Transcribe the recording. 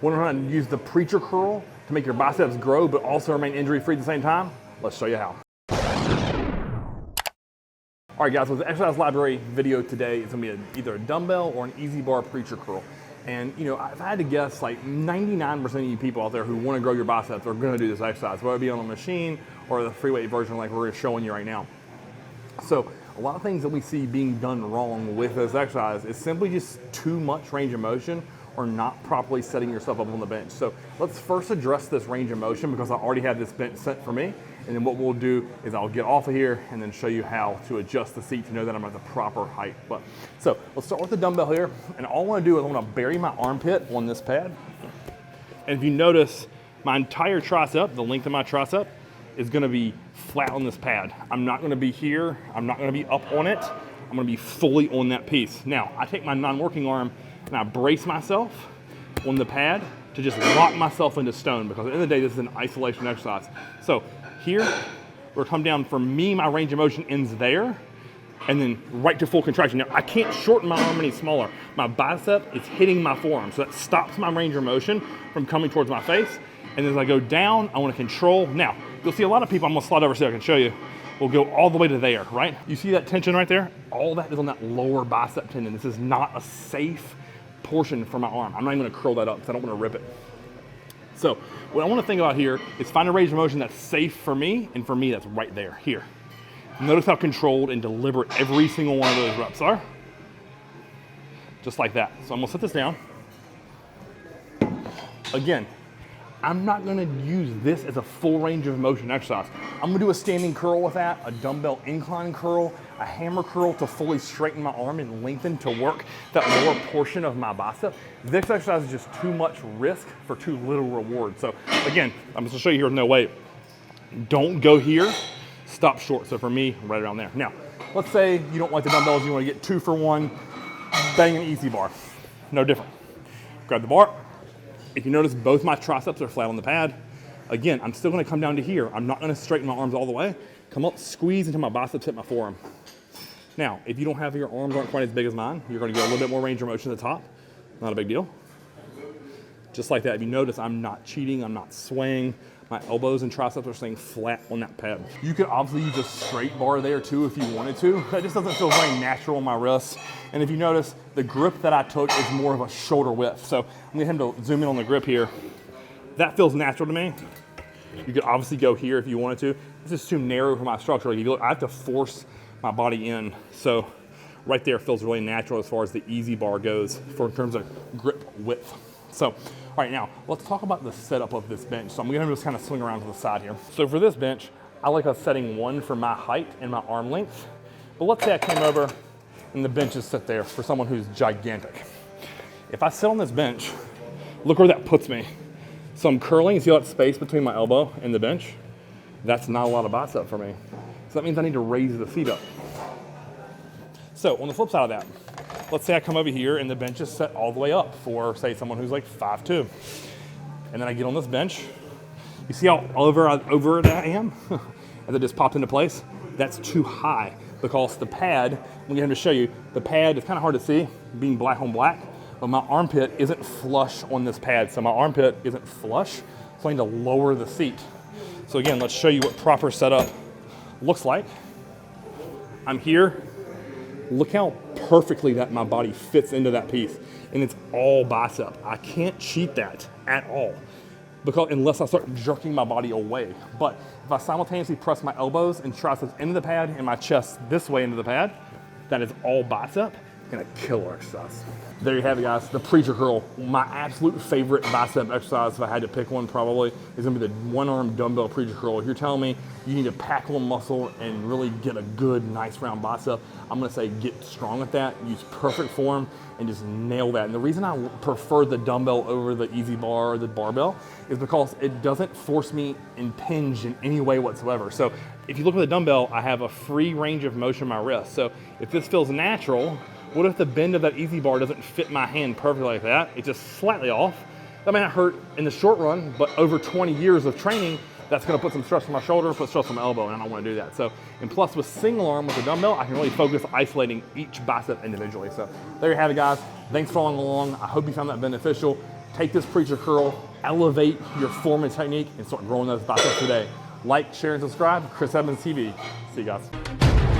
Want to learn how to use the preacher curl to make your biceps grow but also remain injury-free at the same time? Let's show you how. All right, guys, so the exercise library video today is going to be either a dumbbell or an easy bar preacher curl. And, you know, if I had to guess, like 99% of you people out there who want to grow your biceps are going to do this exercise, whether it be on a machine or the free weight version like we're showing you right now. So a lot of things that we see being done wrong with this exercise is simply just too much range of motion or not properly setting yourself up on the bench. So let's first address this range of motion because I already have this bench set for me. And then what we'll do is I'll get off of here and then show you how to adjust the seat to know that I'm at the proper height. So let's start with the dumbbell here. And all I wanna do is I wanna bury my armpit on this pad. And if you notice, my entire tricep, the length of my tricep, is gonna be flat on this pad. I'm not gonna be here, I'm not gonna be up on it, I'm gonna be fully on that piece. Now, I take my non-working arm and I brace myself on the pad to just lock myself into stone because at the end of the day, this is an isolation exercise. So here, we're come down, for me, my range of motion ends there and then right to full contraction. Now, I can't shorten my arm any smaller. My bicep is hitting my forearm, so that stops my range of motion from coming towards my face. And as I go down, I wanna control. Now, you'll see a lot of people, I'm gonna slide over so I can show you, will go all the way to there, right? You see that tension right there? All that is on that lower bicep tendon. This is not a safe portion for my arm. I'm not even gonna curl that up because I don't wanna rip it. So what I wanna think about here is find a range of motion that's safe for me, and for me that's right there, here. Notice how controlled and deliberate every single one of those reps are. Just like that. So I'm gonna set this down. Again, I'm not gonna use this as a full range of motion exercise. I'm gonna do a standing curl with that, a dumbbell incline curl, a hammer curl to fully straighten my arm and lengthen to work that lower portion of my bicep. This exercise is just too much risk for too little reward. So again, I'm just gonna show you here with no weight. Don't go here, stop short. So for me, right around there. Now, let's say you don't like the dumbbells, you wanna get 2 for 1, bang an easy bar. No different. Grab the bar. If you notice, both my triceps are flat on the pad. Again, I'm still gonna come down to here. I'm not gonna straighten my arms all the way. Come up, squeeze until my biceps hit my forearm. Now, if you don't have your arms aren't quite as big as mine, you're gonna get a little bit more range of motion at the top. Not a big deal. Just like that, if you notice, I'm not cheating, I'm not swaying. My elbows and triceps are staying flat on that pad. You could obviously use a straight bar there too if you wanted to. That just doesn't feel very natural on my wrists. And if you notice, the grip that I took is more of a shoulder width. So I'm gonna have to zoom in on the grip here. That feels natural to me. You could obviously go here if you wanted to. It's just too narrow for my structure. Like if you look, I have to force my body in. So right there feels really natural as far as the easy bar goes in terms of grip width. So, all right, now let's talk about the setup of this bench. So I'm gonna just kind of swing around to the side here. So for this bench, I like a setting 1 for my height and my arm length. But let's say I came over and the bench is set there for someone who's gigantic. If I sit on this bench, look where that puts me. So I'm curling, you see that space between my elbow and the bench? That's not a lot of bicep for me. So that means I need to raise the feet up. So on the flip side of that, let's say I come over here and the bench is set all the way up for, say, someone who's like 5'2". And then I get on this bench. You see how over that I am? As it just popped into place? That's too high because the pad, I'm going to show you, the pad is kind of hard to see, being black on black, but my armpit isn't flush on this pad. So my armpit isn't flush, so I need to lower the seat. So again, let's show you what proper setup looks like. I'm here. Look how perfectly that my body fits into that piece. And it's all bicep. I can't cheat that at all because unless I start jerking my body away. But if I simultaneously press my elbows and triceps into the pad and my chest this way into the pad, that is all bicep and a killer exercise. There you have it, guys, the preacher curl. My absolute favorite bicep exercise, if I had to pick one probably, is gonna be the 1-arm dumbbell preacher curl. If you're telling me you need to pack on muscle and really get a good, nice round bicep, I'm gonna say get strong at that, use perfect form, and just nail that. And the reason I prefer the dumbbell over the easy bar or the barbell is because it doesn't force me impinge in any way whatsoever. So if you look at the dumbbell, I have a free range of motion in my wrist. So if this feels natural, what if the bend of that easy bar doesn't fit my hand perfectly like that? It's just slightly off. That may not hurt in the short run, but over 20 years of training, that's gonna put some stress on my shoulder, put stress on my elbow, and I don't wanna do that. So, and plus with single arm with the dumbbell, I can really focus isolating each bicep individually. So there you have it, guys. Thanks for following along. I hope you found that beneficial. Take this preacher curl, elevate your form and technique, and start growing those biceps today. Like, share, and subscribe. Chris Evans TV. See you guys.